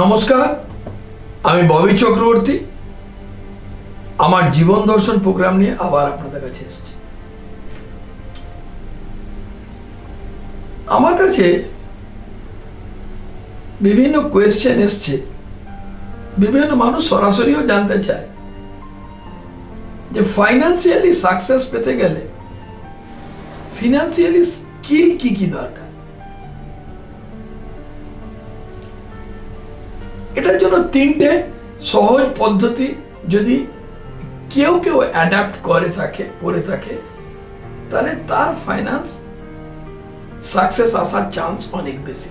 নমস্কার, আমি ববি চক্রবর্তী আমার জীবন দর্শন প্রোগ্রাম নিয়ে আবার আপনাদের কাছে এসেছি। আমার কাছে বিভিন্ন কোয়েশ্চেন এসছে, বিভিন্ন মানুষ সরাসরিও জানতে চায় যে ফাইন্যান্সিয়ালি সাকসেস পেতে গেলে ফিনান্সিয়ালি স্কিল কি কি দরকার। এটার জন্য তিনটে সহজ পদ্ধতি যদি কেউ অ্যাডাপ্ট করে থাকে তাহলে তার ফাইন্যান্স সাকসেস আসার চান্স অনেক বেশি।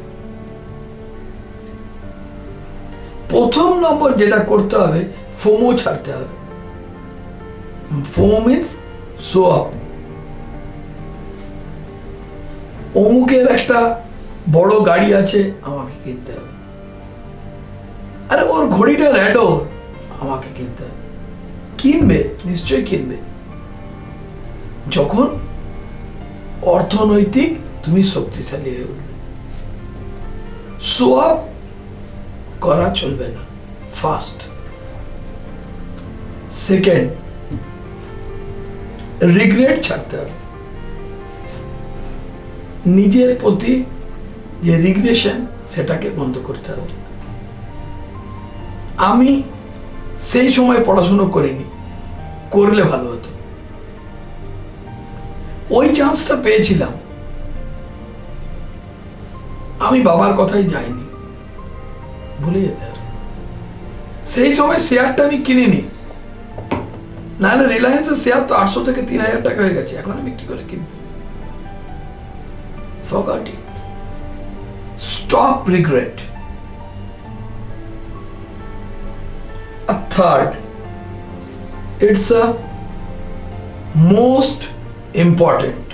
প্রথম নম্বর যেটা করতে হবে, ফোমো ছাড়তে হবে। FOMO means show up. অমুকের একটা বড় গাড়ি আছে, আমাকে কিনতে হবে। আরে ওর ঘড়িটা রেডো, আমাকে কিনতে হবে। কিনবে, নিশ্চয়ই কিনবে যখন অর্থনৈতিক তুমি শক্তিশালী হয়ে উঠবে। শো আপ করা চলবে না, ফার্স্ট। সেকেন্ড, রিগ্রেট ছাড়তে হবে। নিজের প্রতি যে রিগ্রেশন, সেটাকে বন্ধ করতে হবে। আমি সেই সময় পড়াশুনো করিনি, করলে ভালো হতো। ওই চান্সটা পেয়েছিলাম, আমি বাবার কথাই যাইনি, ভুলে যেতে হবে। সেই সময় শেয়ারটা আমি কিনিনি, নাহলে রিলায়েন্সের শেয়ার তো 800 থেকে 3000 টাকা হয়ে গেছে। এখন আমি কি করে কিনবো? Forgot it. Stop regret. A third, it's a most important.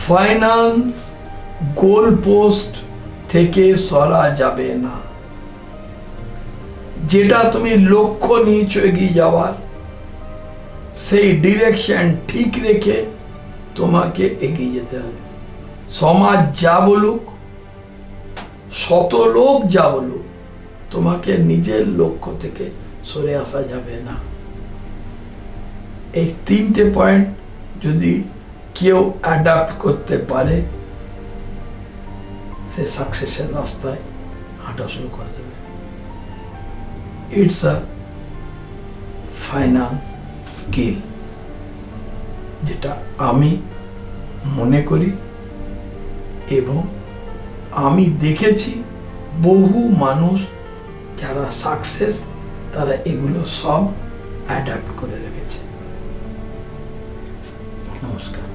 Finance goal post থেকে সরা যাবে না। যেটা তুমি লক্ষ্য নিয়েছো এগিয়ে যাওয়ার, সেই ডিরেকশন ঠিক রেখে তোমাকে এগিয়ে যেতে হবে। সমাজ যা বলুক, শত লোক যা বলুক, তোমাকে নিজের লক্ষ্য থেকে সরে আসা যাবে না। এই তিনটে পয়েন্ট যদি কেউ অ্যাডাপ্ট করতে পারে, সে সাকসেসের রাস্তায় হাঁটা শুরু করে দেবে। ইটস আ ফাইন্যান্স স্কিল, যেটা আমি মনে করি এবং আমি দেখেছি বহু মানুষ যারা সাকসেস, তারা এগুলো সব অ্যাডাপ্ট করে রেখেছে। নমস্কার।